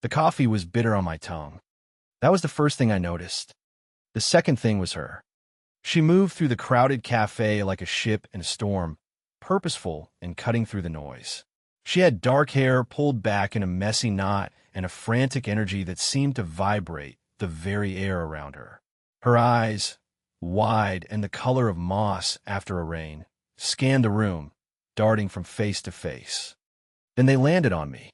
The coffee was bitter on my tongue. That was the first thing I noticed. The second thing was her. She moved through the crowded cafe like a ship in a storm, purposeful and cutting through the noise. She had dark hair pulled back in a messy knot and a frantic energy that seemed to vibrate the very air around her. Her eyes, wide and the color of moss after a rain, scanned the room, darting from face to face. Then they landed on me.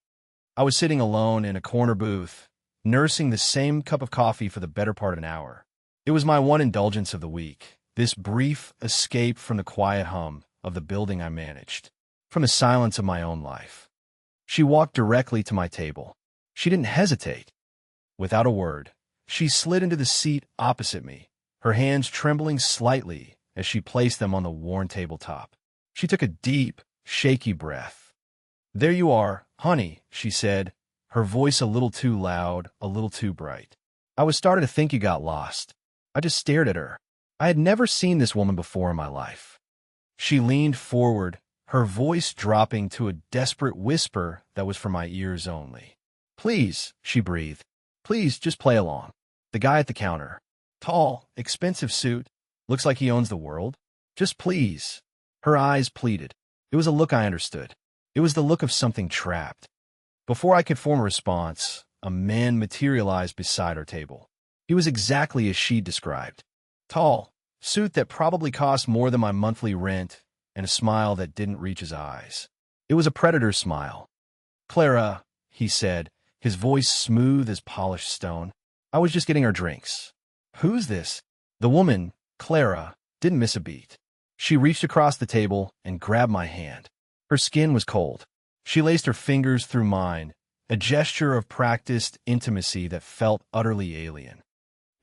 I was sitting alone in a corner booth, nursing the same cup of coffee for the better part of an hour. It was my one indulgence of the week, this brief escape from the quiet hum of the building I managed, from the silence of my own life. She walked directly to my table. She didn't hesitate. Without a word, she slid into the seat opposite me, her hands trembling slightly as she placed them on the worn tabletop. She took a deep, shaky breath. "There you are, honey," she said, her voice a little too loud, a little too bright. "I was starting to think you got lost." I just stared at her. I had never seen this woman before in my life. She leaned forward, her voice dropping to a desperate whisper that was for my ears only. "Please," she breathed. "Please, just play along." The guy at the counter. Tall, expensive suit. Looks like he owns the world. "Just please." Her eyes pleaded. It was a look I understood. It was the look of something trapped. Before I could form a response, a man materialized beside our table. He was exactly as she described. Tall, suit that probably cost more than my monthly rent, and a smile that didn't reach his eyes. It was a predator's smile. "Clara," he said, his voice smooth as polished stone. "I was just getting our drinks." "Who's this?" The woman, Clara, didn't miss a beat. She reached across the table and grabbed my hand. Her skin was cold. She laced her fingers through mine, a gesture of practiced intimacy that felt utterly alien.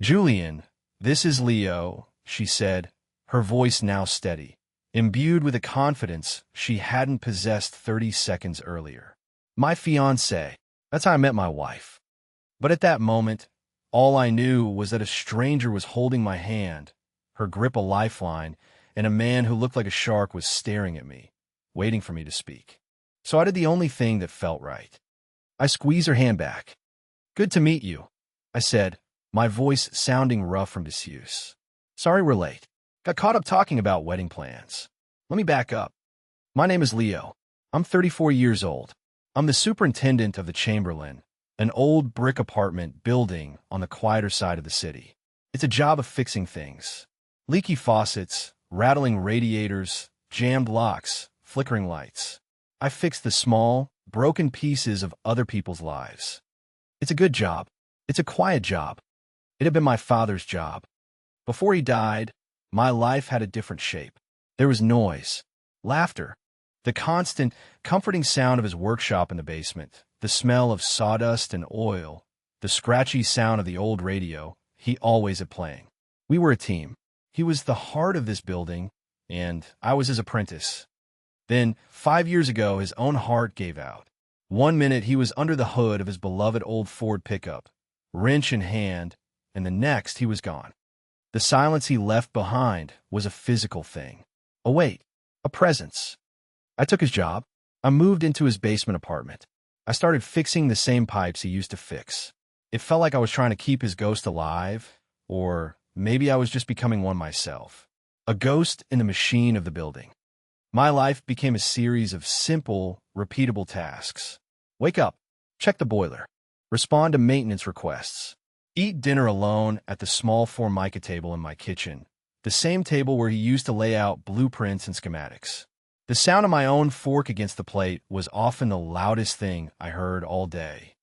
"Julian, this is Leo," she said, her voice now steady, imbued with a confidence she hadn't possessed 30 seconds earlier. "My fiancé." That's how I met my wife. But at that moment, all I knew was that a stranger was holding my hand, her grip a lifeline, and a man who looked like a shark was staring at me, waiting for me to speak. So I did the only thing that felt right. I squeezed her hand back. "Good to meet you," I said, my voice sounding rough from disuse. "Sorry we're late. Got caught up talking about wedding plans. Let me back up. My name is Leo. I'm 34 years old. I'm the superintendent of the Chamberlain, an old brick apartment building on the quieter side of the city. It's a job of fixing things. Leaky faucets, rattling radiators, jammed locks, flickering lights. I fix the small, broken pieces of other people's lives. It's a good job. It's a quiet job. It had been my father's job. Before he died, my life had a different shape. There was noise, laughter, the constant, comforting sound of his workshop in the basement, the smell of sawdust and oil, the scratchy sound of the old radio he always had playing. We were a team. He was the heart of this building, and I was his apprentice. Then, 5 years ago, his own heart gave out. One minute he was under the hood of his beloved old Ford pickup, wrench in hand, and the next he was gone. The silence he left behind was a physical thing. A weight, a presence. I took his job. I moved into his basement apartment. I started fixing the same pipes he used to fix. It felt like I was trying to keep his ghost alive, or maybe I was just becoming one myself. A ghost in the machine of the building. My life became a series of simple, repeatable tasks. Wake up, check the boiler, respond to maintenance requests, eat dinner alone at the small Formica table in my kitchen, the same table where he used to lay out blueprints and schematics. The sound of my own fork against the plate was often the loudest thing I heard all day.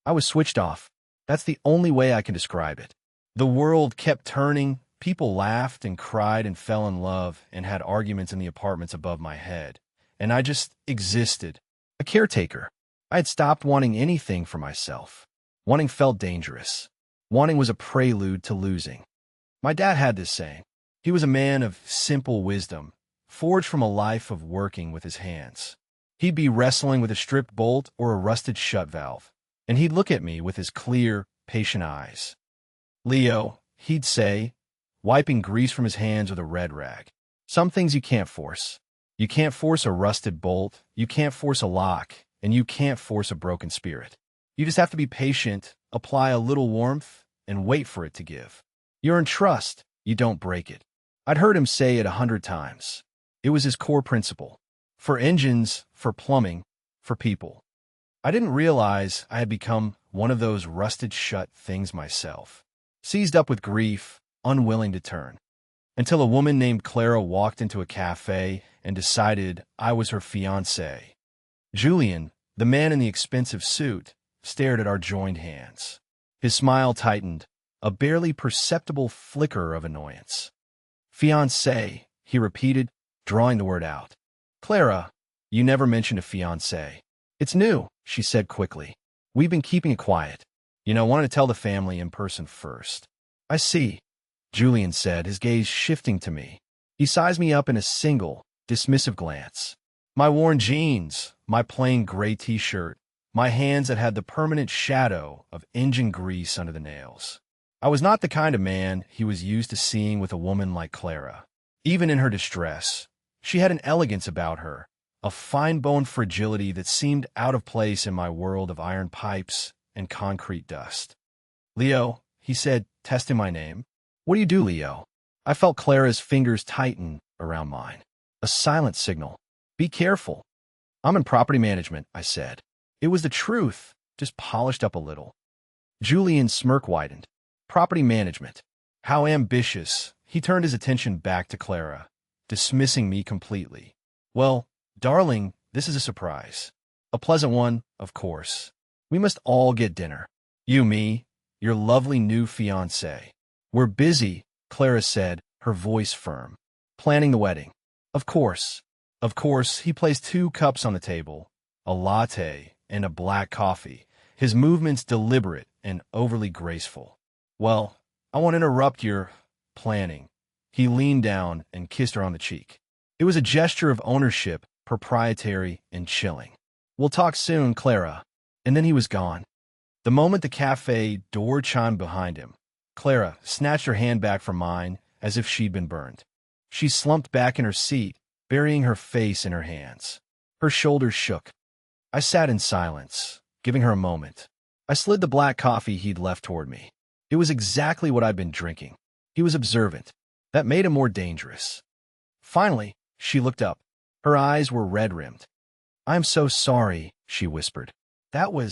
I was switched off. That's the only way I can describe it. The world kept turning, people laughed and cried and fell in love and had arguments in the apartments above my head, and I just existed, a caretaker. I had stopped wanting anything for myself. Wanting felt dangerous. Wanting was a prelude to losing. My dad had this saying. He was a man of simple wisdom, forged from a life of working with his hands. He'd be wrestling with a stripped bolt or a rusted shut valve, and he'd look at me with his clear, patient eyes. "Leo," he'd say, wiping grease from his hands with a red rag. "Some things you can't force. You can't force a rusted bolt, you can't force a lock, and you can't force a broken spirit. You just have to be patient, apply a little warmth, and wait for it to give. You're in trust, you don't break it. I'd heard him say it 100 times. It was his core principle. For engines, for plumbing, for people. I didn't realize I had become one of those rusted-shut things myself, seized up with grief, unwilling to turn. Until a woman named Clara walked into a cafe and decided I was her fiancé. Julian, the man in the expensive suit, stared at our joined hands. His smile tightened, a barely perceptible flicker of annoyance. Fiancé, he repeated, drawing the word out. Clara, you never mentioned a fiancé. It's new, she said quickly. We've been keeping it quiet. Wanted to tell the family in person first. I see, Julian said, his gaze shifting to me. He sized me up in a single, dismissive glance. My worn jeans, my plain gray t-shirt, my hands that had the permanent shadow of engine grease under the nails. I was not the kind of man he was used to seeing with a woman like Clara. Even in her distress, she had an elegance about her, a fine-boned fragility that seemed out of place in my world of iron pipes and concrete dust. Leo, he said, testing my name. What do you do, Leo? I felt Clara's fingers tighten around mine. A silent signal. Be careful. I'm in property management, I said. It was the truth, just polished up a little. Julian's smirk widened. Property management. How ambitious. He turned his attention back to Clara, dismissing me completely. Well, darling, this is a surprise. A pleasant one, of course. We must all get dinner. You, me, your lovely new fiancé. We're busy, Clara said, her voice firm. Planning the wedding. Of course. Of course, he placed 2 cups on the table, a latte and a black coffee, his movements deliberate and overly graceful. Well, I won't interrupt your planning. He leaned down and kissed her on the cheek. It was a gesture of ownership, proprietary and chilling. We'll talk soon, Clara. And then he was gone. The moment the cafe door chimed behind him, Clara snatched her hand back from mine as if she'd been burned. She slumped back in her seat, burying her face in her hands. Her shoulders shook. I sat in silence, giving her a moment. I slid the black coffee he'd left toward me. It was exactly what I'd been drinking. He was observant. That made him more dangerous. Finally, she looked up. Her eyes were red-rimmed. I'm so sorry, she whispered. I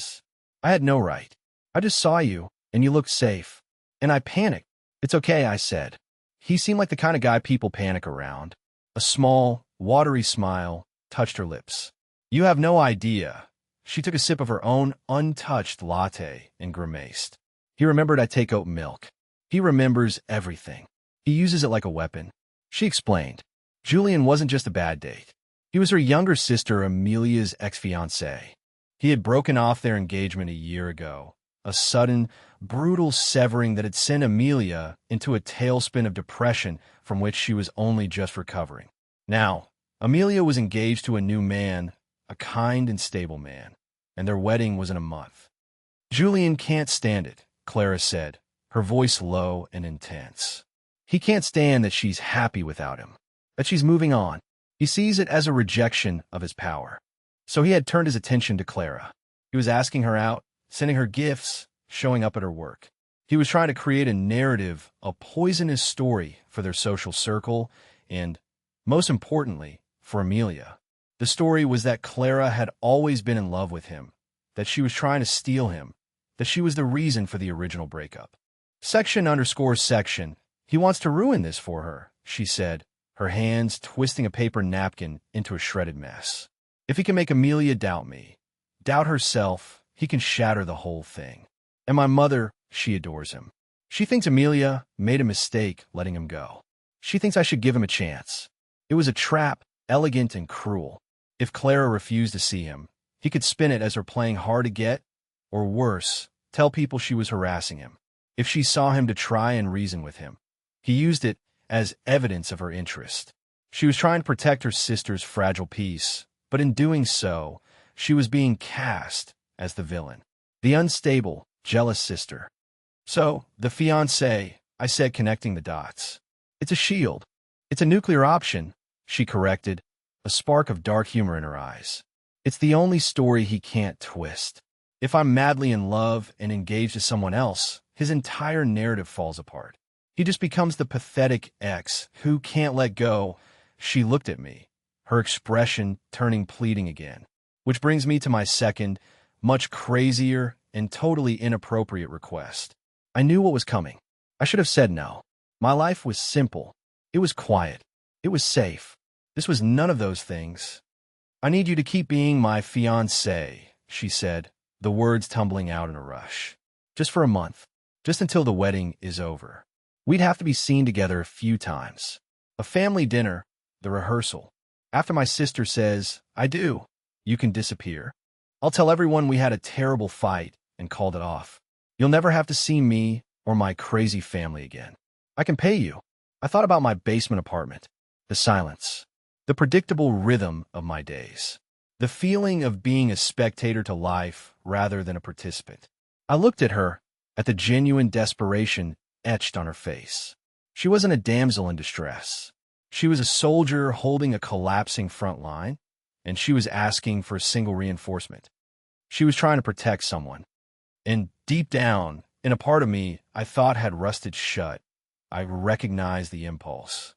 had no right. I just saw you, and you looked safe. And I panicked. It's okay, I said. He seemed like the kind of guy people panic around. A small, watery smile touched her lips. You have no idea. She took a sip of her own untouched latte and grimaced. He remembered I take oat milk. He remembers everything. He uses it like a weapon. She explained. Julian wasn't just a bad date. He was her younger sister Amelia's ex-fiancé. He had broken off their engagement a year ago, a sudden, brutal severing that had sent Amelia into a tailspin of depression from which she was only just recovering. Now, Amelia was engaged to a new man, a kind and stable man, and their wedding was in a month. Julian can't stand it, Clara said, her voice low and intense. He can't stand that she's happy without him, that she's moving on. He sees it as a rejection of his power. So he had turned his attention to Clara. He was asking her out, sending her gifts, showing up at her work. He was trying to create a narrative, a poisonous story for their social circle, and, most importantly, for Amelia. The story was that Clara had always been in love with him, that she was trying to steal him, that she was the reason for the original breakup. Section_section. He wants to ruin this for her, she said, her hands twisting a paper napkin into a shredded mess. If he can make Amelia doubt me, doubt herself, he can shatter the whole thing. And my mother, she adores him. She thinks Amelia made a mistake letting him go. She thinks I should give him a chance. It was a trap, elegant and cruel. If Clara refused to see him, he could spin it as her playing hard to get, or worse, tell people she was harassing him. If she saw him to try and reason with him, he used it as evidence of her interest. She was trying to protect her sister's fragile peace, but in doing so, she was being cast as the villain, the unstable, jealous sister. So, the fiancé, I said, connecting the dots. It's a shield. It's a nuclear option, she corrected, a spark of dark humor in her eyes. It's the only story he can't twist. If I'm madly in love and engaged to someone else, his entire narrative falls apart. He just becomes the pathetic ex who can't let go. She looked at me, her expression turning pleading again. Which brings me to my second, much crazier and totally inappropriate request. I knew what was coming. I should have said no. My life was simple. It was quiet. It was safe. This was none of those things. I need you to keep being my fiancé, she said, the words tumbling out in a rush. Just for a month. Just until the wedding is over. We'd have to be seen together a few times. A family dinner, the rehearsal. After my sister says, I do, you can disappear. I'll tell everyone we had a terrible fight and called it off. You'll never have to see me or my crazy family again. I can pay you. I thought about my basement apartment. The silence. The predictable rhythm of my days. The feeling of being a spectator to life rather than a participant. I looked at her, at the genuine desperation etched on her face. She wasn't a damsel in distress. She was a soldier holding a collapsing front line, and she was asking for a single reinforcement. She was trying to protect someone. And deep down, in a part of me I thought had rusted shut, I recognized the impulse.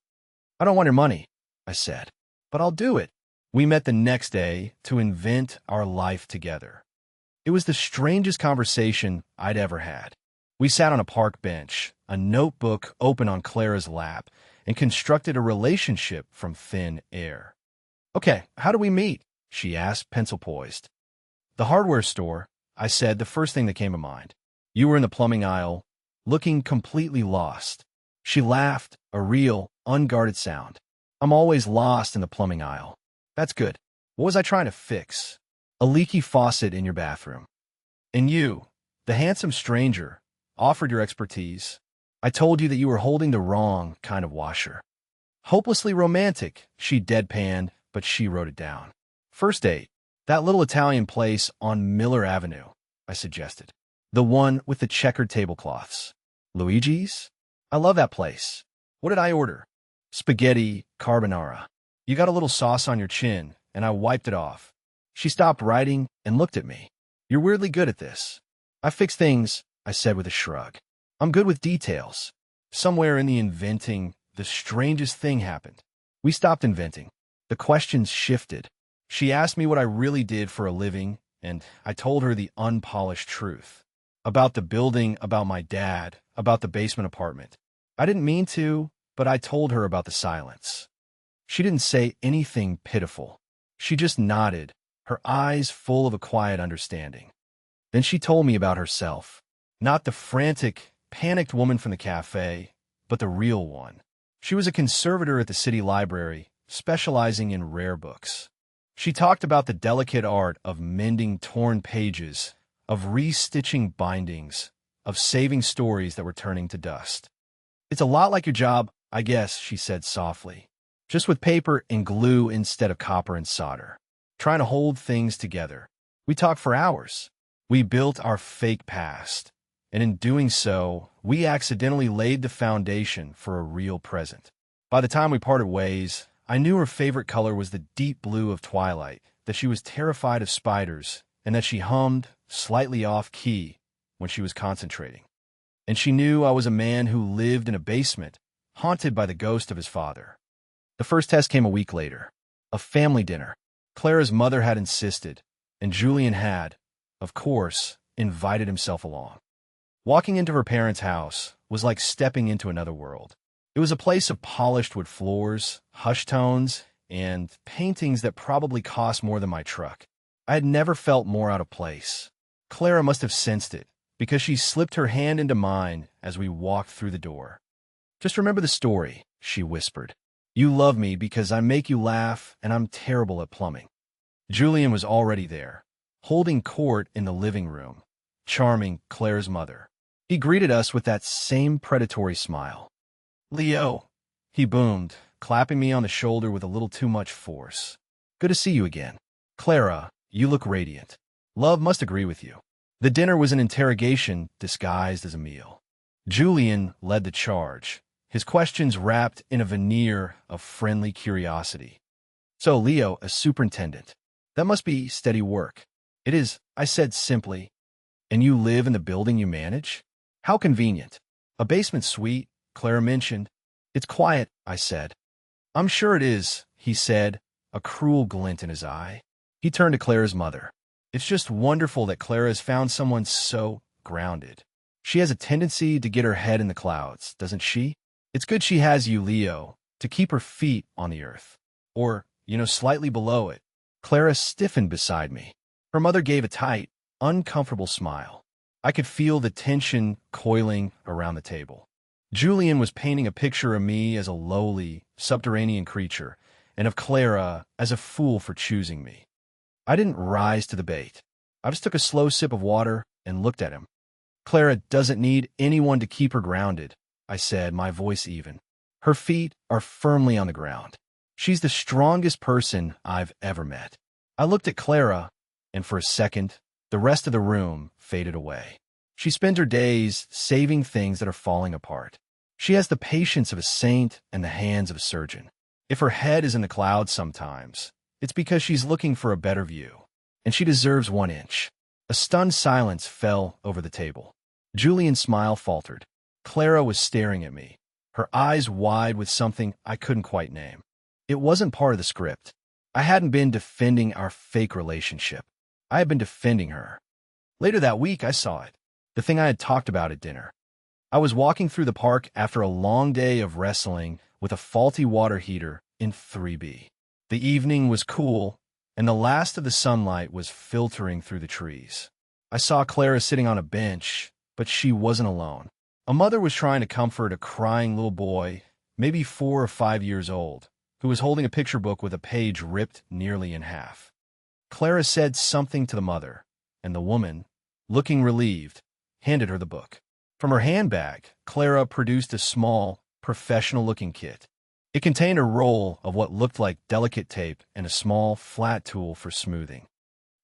I don't want your money, I said, but I'll do it. We met the next day to invent our life together. It was the strangest conversation I'd ever had. We sat on a park bench, a notebook open on Clara's lap, and constructed a relationship from thin air. Okay, how do we meet? She asked, pencil poised. The hardware store, I said, the first thing that came to mind. You were in the plumbing aisle, looking completely lost. She laughed, a real, unguarded sound. I'm always lost in the plumbing aisle. That's good. What was I trying to fix? A leaky faucet in your bathroom. And you, the handsome stranger, offered your expertise. I told you that you were holding the wrong kind of washer. Hopelessly romantic, she deadpanned, but she wrote it down. First date. That little Italian place on Miller Avenue, I suggested. The one with the checkered tablecloths. Luigi's? I love that place. What did I order? Spaghetti carbonara. You got a little sauce on your chin, and I wiped it off. She stopped writing and looked at me. You're weirdly good at this. I fix things, I said with a shrug. I'm good with details. Somewhere in the inventing, the strangest thing happened. We stopped inventing. The questions shifted. She asked me what I really did for a living, and I told her the unpolished truth. About the building, about my dad, about the basement apartment. I didn't mean to, but I told her about the silence. She didn't say anything pitiful. She just nodded, her eyes full of a quiet understanding. Then she told me about herself. Not the frantic, panicked woman from the cafe, but the real one. She was a conservator at the city library, specializing in rare books. She talked about the delicate art of mending torn pages, of restitching bindings, of saving stories that were turning to dust. It's a lot like your job, I guess, she said softly. Just with paper and glue instead of copper and solder. Trying to hold things together. We talked for hours. We built our fake past. And in doing so, we accidentally laid the foundation for a real present. By the time we parted ways, I knew her favorite color was the deep blue of twilight, that she was terrified of spiders, and that she hummed, slightly off-key, when she was concentrating. And she knew I was a man who lived in a basement, haunted by the ghost of his father. The first test came a week later. A family dinner. Clara's mother had insisted, and Julian had, of course, invited himself along. Walking into her parents' house was like stepping into another world. It was a place of polished wood floors, hushed tones, and paintings that probably cost more than my truck. I had never felt more out of place. Clara must have sensed it, because she slipped her hand into mine as we walked through the door. Just remember the story, she whispered. You love me because I make you laugh and I'm terrible at plumbing. Julian was already there, holding court in the living room, charming Clara's mother. He greeted us with that same predatory smile. Leo, he boomed, clapping me on the shoulder with a little too much force. Good to see you again. Clara, you look radiant. Love must agree with you. The dinner was an interrogation disguised as a meal. Julian led the charge, his questions wrapped in a veneer of friendly curiosity. So, Leo, a superintendent. That must be steady work. It is, I said simply, And you live in the building you manage? How convenient. A basement suite, Clara mentioned. It's quiet, I said. I'm sure it is, he said, a cruel glint in his eye. He turned to Clara's mother. It's just wonderful that Clara has found someone so grounded. She has a tendency to get her head in the clouds, doesn't she? It's good she has you, Leo, to keep her feet on the earth. Or, slightly below it. Clara stiffened beside me. Her mother gave a tight, uncomfortable smile. I could feel the tension coiling around the table. Julian was painting a picture of me as a lowly, subterranean creature, and of Clara as a fool for choosing me. I didn't rise to the bait. I just took a slow sip of water and looked at him. Clara doesn't need anyone to keep her grounded, I said, my voice even. Her feet are firmly on the ground. She's the strongest person I've ever met. I looked at Clara, and for a second, the rest of the room faded away. She spends her days saving things that are falling apart. She has the patience of a saint and the hands of a surgeon. If her head is in the clouds sometimes, it's because she's looking for a better view, and she deserves 1 inch. A stunned silence fell over the table. Julian's smile faltered. Clara was staring at me, her eyes wide with something I couldn't quite name. It wasn't part of the script. I hadn't been defending our fake relationship. I had been defending her. Later that week, I saw it. The thing I had talked about at dinner. I was walking through the park after a long day of wrestling with a faulty water heater in 3B. The evening was cool, and the last of the sunlight was filtering through the trees. I saw Clara sitting on a bench, but she wasn't alone. A mother was trying to comfort a crying little boy, maybe 4 or 5 years old, who was holding a picture book with a page ripped nearly in half. Clara said something to the mother, and the woman, looking relieved, handed her the book. From her handbag, Clara produced a small, professional-looking kit. It contained a roll of what looked like delicate tape and a small, flat tool for smoothing.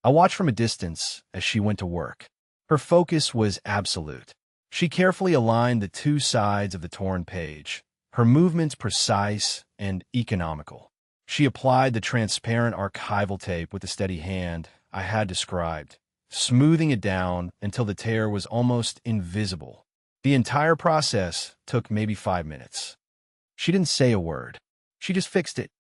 I watched from a distance as she went to work. Her focus was absolute. She carefully aligned the 2 sides of the torn page, her movements precise and economical. She applied the transparent archival tape with the steady hand I had described, smoothing it down until the tear was almost invisible. The entire process took maybe 5 minutes. She didn't say a word. She just fixed it.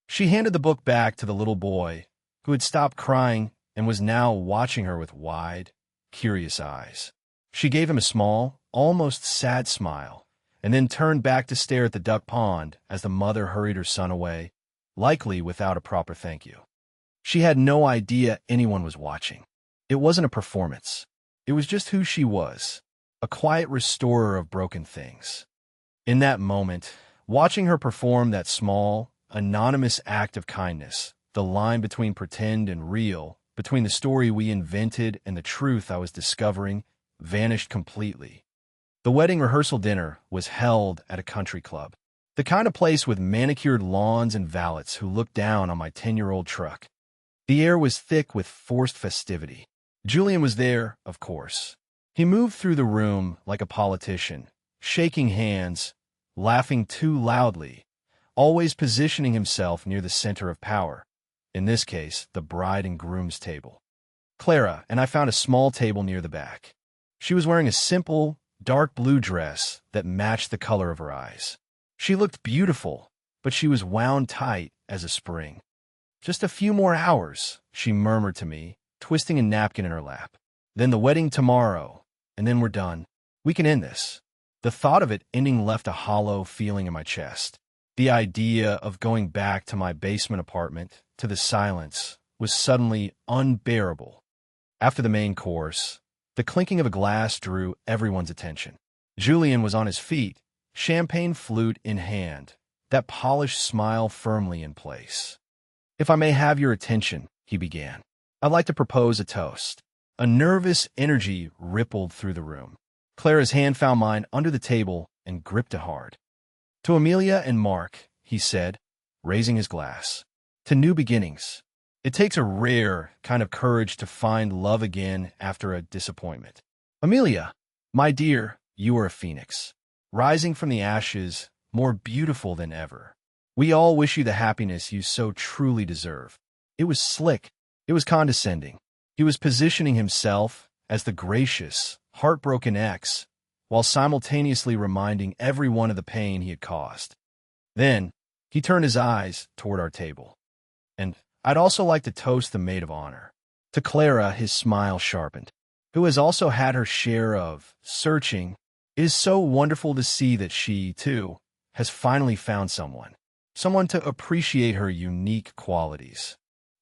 She handed the book back to the little boy, who had stopped crying and was now watching her with wide, curious eyes. She gave him a small, almost sad smile, and then turned back to stare at the duck pond as the mother hurried her son away, likely without a proper thank you. She had no idea anyone was watching. It wasn't a performance. It was just who she was, a quiet restorer of broken things. In that moment, watching her perform that small, anonymous act of kindness, the line between pretend and real, between the story we invented and the truth I was discovering, vanished completely. The wedding rehearsal dinner was held at a country club, the kind of place with manicured lawns and valets who looked down on my 10-year-old truck. The air was thick with forced festivity. Julian was there, of course. He moved through the room like a politician, shaking hands, laughing too loudly, always positioning himself near the center of power, in this case, the bride and groom's table. Clara and I found a small table near the back. She was wearing a simple, dark blue dress that matched the color of her eyes. She looked beautiful, but she was wound tight as a spring. "Just a few more hours," she murmured to me, twisting a napkin in her lap. "Then the wedding tomorrow, and then we're done. We can end this." The thought of it ending left a hollow feeling in my chest. The idea of going back to my basement apartment, to the silence, was suddenly unbearable. After the main course, the clinking of a glass drew everyone's attention. Julian was on his feet, champagne flute in hand, that polished smile firmly in place. "If I may have your attention," he began, "I'd like to propose a toast." A nervous energy rippled through the room. Clara's hand found mine under the table and gripped it hard. "To Amelia and Mark," he said, raising his glass. "To new beginnings. It takes a rare kind of courage to find love again after a disappointment. Amelia, my dear, you are a phoenix, rising from the ashes, more beautiful than ever. We all wish you the happiness you so truly deserve." It was slick. It was condescending. He was positioning himself as the gracious, heartbroken ex, while simultaneously reminding everyone of the pain he had caused. Then, he turned his eyes toward our table. And I'd also like to toast the maid of honor. To Clara, his smile sharpened, who has also had her share of searching. It is so wonderful to see that she, too, has finally found someone to appreciate her unique qualities.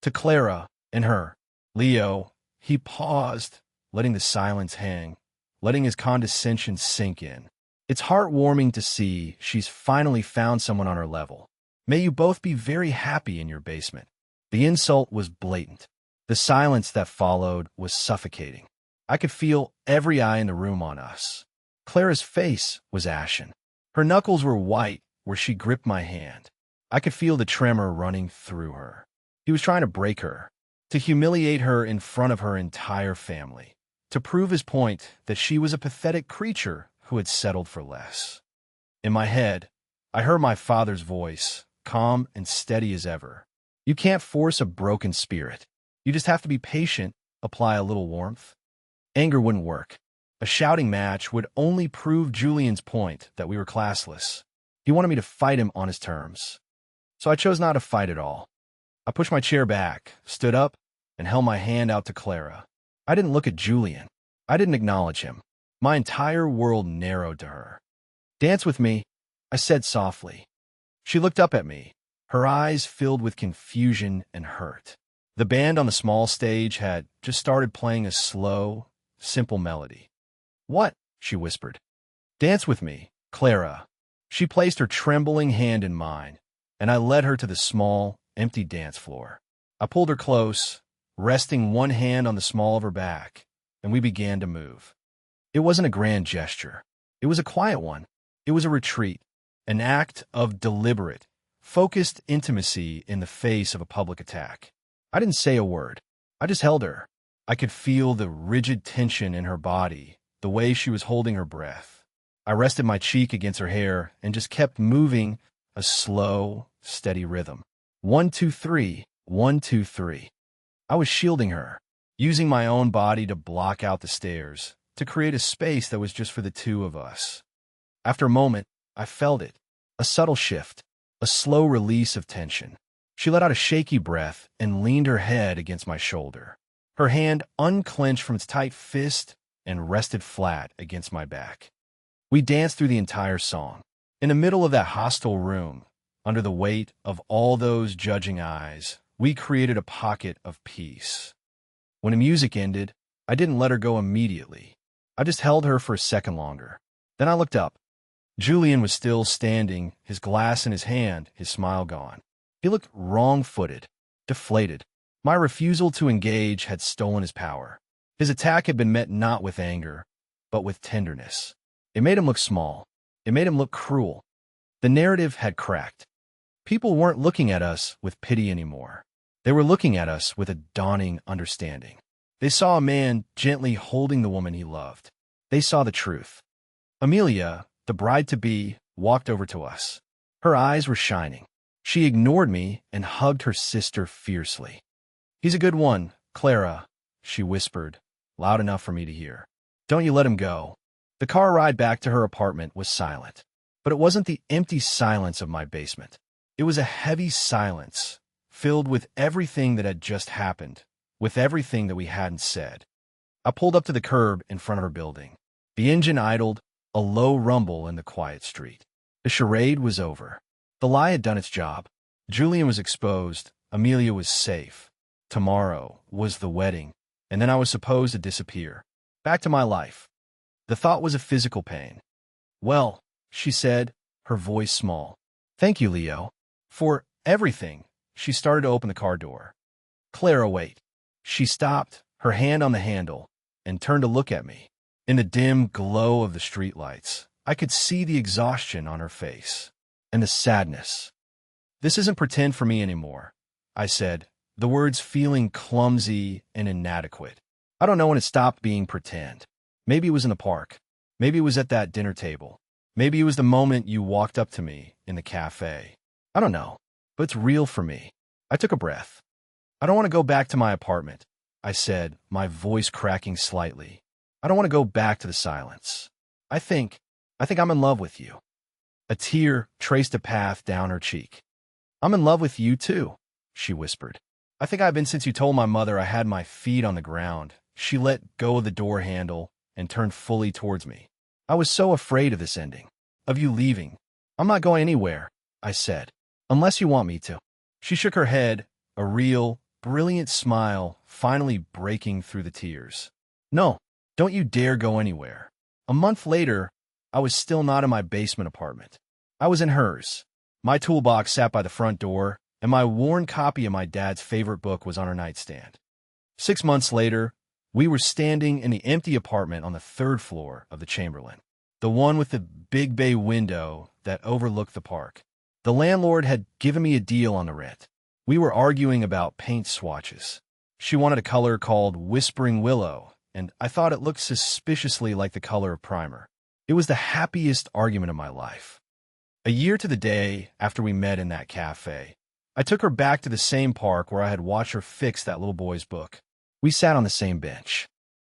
To Clara and her, Leo, he paused, letting the silence hang, letting his condescension sink in. It's heartwarming to see she's finally found someone on her level. May you both be very happy in your basement. The insult was blatant. The silence that followed was suffocating. I could feel every eye in the room on us. Clara's face was ashen. Her knuckles were white where she gripped my hand. I could feel the tremor running through her. He was trying to break her, to humiliate her in front of her entire family, to prove his point that she was a pathetic creature who had settled for less. In my head, I heard my father's voice, calm and steady as ever. You can't force a broken spirit. You just have to be patient, apply a little warmth. Anger wouldn't work. A shouting match would only prove Julian's point that we were classless. He wanted me to fight him on his terms. So I chose not to fight at all. I pushed my chair back, stood up, and held my hand out to Clara. I didn't look at Julian. I didn't acknowledge him. My entire world narrowed to her. "Dance with me," I said softly. She looked up at me, her eyes filled with confusion and hurt. The band on the small stage had just started playing a slow, simple melody. "What?" she whispered. "Dance with me, Clara." She placed her trembling hand in mine, and I led her to the small, empty dance floor. I pulled her close, resting one hand on the small of her back, and we began to move. It wasn't a grand gesture. It was a quiet one. It was a retreat, an act of deliberate, focused intimacy in the face of a public attack. I didn't say a word. I just held her. I could feel the rigid tension in her body, the way she was holding her breath. I rested my cheek against her hair and just kept moving a slow, steady rhythm. 1, 2, 3, 1, 2, 3. I was shielding her, using my own body to block out the stares, to create a space that was just for the two of us. After a moment, I felt it, a subtle shift, a slow release of tension. She let out a shaky breath and leaned her head against my shoulder. Her hand unclenched from its tight fist and rested flat against my back. We danced through the entire song. In the middle of that hostile room, under the weight of all those judging eyes, we created a pocket of peace. When the music ended, I didn't let her go immediately. I just held her for a second longer. Then I looked up. Julian was still standing, his glass in his hand, his smile gone. He looked wrong-footed, deflated. My refusal to engage had stolen his power. His attack had been met not with anger, but with tenderness. It made him look small. It made him look cruel. The narrative had cracked. People weren't looking at us with pity anymore. They were looking at us with a dawning understanding. They saw a man gently holding the woman he loved. They saw the truth. Amelia, the bride-to-be, walked over to us. Her eyes were shining. She ignored me and hugged her sister fiercely. "He's a good one, Clara," she whispered, loud enough for me to hear. "Don't you let him go." The car ride back to her apartment was silent. But it wasn't the empty silence of my basement. It was a heavy silence, filled with everything that had just happened, with everything that we hadn't said. I pulled up to the curb in front of her building. The engine idled, a low rumble in the quiet street. The charade was over. The lie had done its job. Julian was exposed. Amelia was safe. Tomorrow was the wedding, and then I was supposed to disappear. Back to my life. The thought was a physical pain. "Well," she said, her voice small. "Thank you, Leo, for everything." She started to open the car door. "Clara, wait." She stopped, her hand on the handle, and turned to look at me. In the dim glow of the streetlights, I could see the exhaustion on her face, and the sadness. "This isn't pretend for me anymore," I said, the words feeling clumsy and inadequate. "I don't know when it stopped being pretend. Maybe it was in the park. Maybe it was at that dinner table. Maybe it was the moment you walked up to me in the cafe. I don't know, but it's real for me." I took a breath. "I don't want to go back to my apartment. I said, my voice cracking slightly. I don't want to go back to the silence. I think I'm in love with you. A tear traced a path down her cheek. I'm in love with you too, she whispered. I think I've been since you told my mother I had my feet on the ground. She let go of the door handle and turned fully towards me. I was so afraid of this ending, of you leaving. I'm not going anywhere, I said, unless you want me to. She shook her head, a real, brilliant smile finally breaking through the tears. No, don't you dare go anywhere. A month later, I was still not in my basement apartment. I was in hers. My toolbox sat by the front door, and my worn copy of my dad's favorite book was on her nightstand. 6 months later, we were standing in the empty apartment on the 3rd floor of the Chamberlain, the one with the big bay window that overlooked the park. The landlord had given me a deal on the rent. We were arguing about paint swatches. She wanted a color called Whispering Willow, and I thought it looked suspiciously like the color of primer. It was the happiest argument of my life. A year to the day after we met in that cafe, I took her back to the same park where I had watched her fix that little boy's book. We sat on the same bench.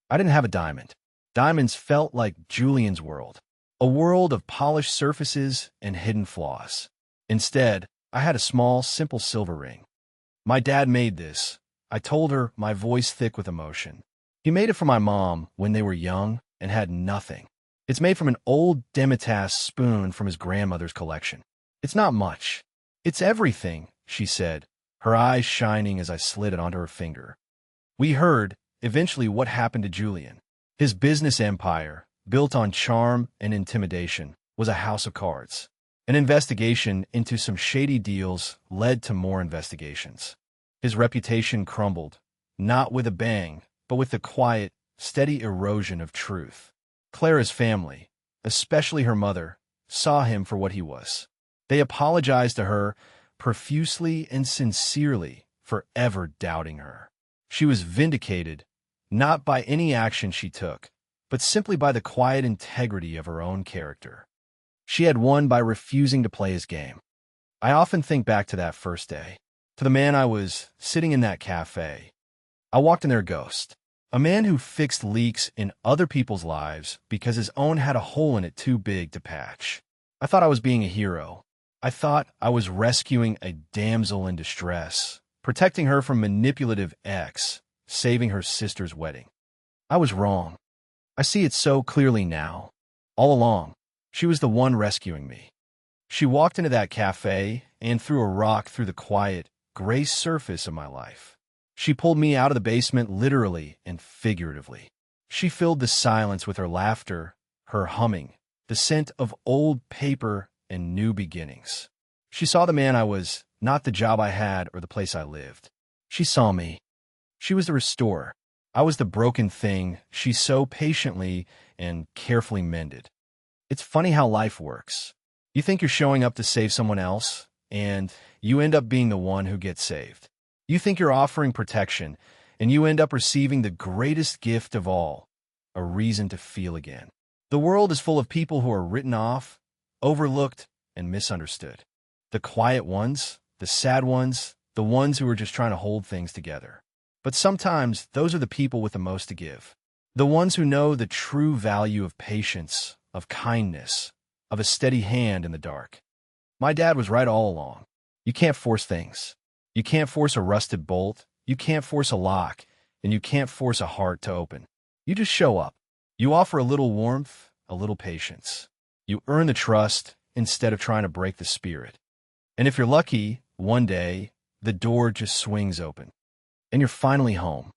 I didn't have a diamond. Diamonds felt like Julian's world, a world of polished surfaces and hidden flaws. Instead, I had a small, simple silver ring. My dad made this, I told her, my voice thick with emotion. He made it for my mom when they were young and had nothing. It's made from an old Demitas spoon from his grandmother's collection. It's not much. It's everything, she said, her eyes shining as I slid it onto her finger. We heard, eventually, what happened to Julian. His business empire, built on charm and intimidation, was a house of cards. An investigation into some shady deals led to more investigations. His reputation crumbled, not with a bang, but with the quiet, steady erosion of truth. Clara's family, especially her mother, saw him for what he was. They apologized to her profusely and sincerely for ever doubting her. She was vindicated, not by any action she took, but simply by the quiet integrity of her own character. She had won by refusing to play his game. I often think back to that first day, to the man I was sitting in that cafe. I walked in their ghost, a man who fixed leaks in other people's lives because his own had a hole in it too big to patch. I thought I was being a hero. I thought I was rescuing a damsel in distress, protecting her from manipulative ex, saving her sister's wedding. I was wrong. I see it so clearly now. All along, she was the one rescuing me. She walked into that cafe and threw a rock through the quiet, gray surface of my life. She pulled me out of the basement literally and figuratively. She filled the silence with her laughter, her humming, the scent of old paper and new beginnings. She saw the man I was, not the job I had or the place I lived. She saw me. She was the restorer. I was the broken thing she so patiently and carefully mended. It's funny how life works. You think you're showing up to save someone else, and you end up being the one who gets saved. You think you're offering protection, and you end up receiving the greatest gift of all, a reason to feel again. The world is full of people who are written off, overlooked, and misunderstood. The quiet ones, the sad ones, the ones who are just trying to hold things together. But sometimes those are the people with the most to give. The ones who know the true value of patience, of kindness, of a steady hand in the dark. My dad was right all along. You can't force things. You can't force a rusted bolt, you can't force a lock, and you can't force a heart to open. You just show up. You offer a little warmth, a little patience. You earn the trust instead of trying to break the spirit. And if you're lucky, one day, the door just swings open, and you're finally home.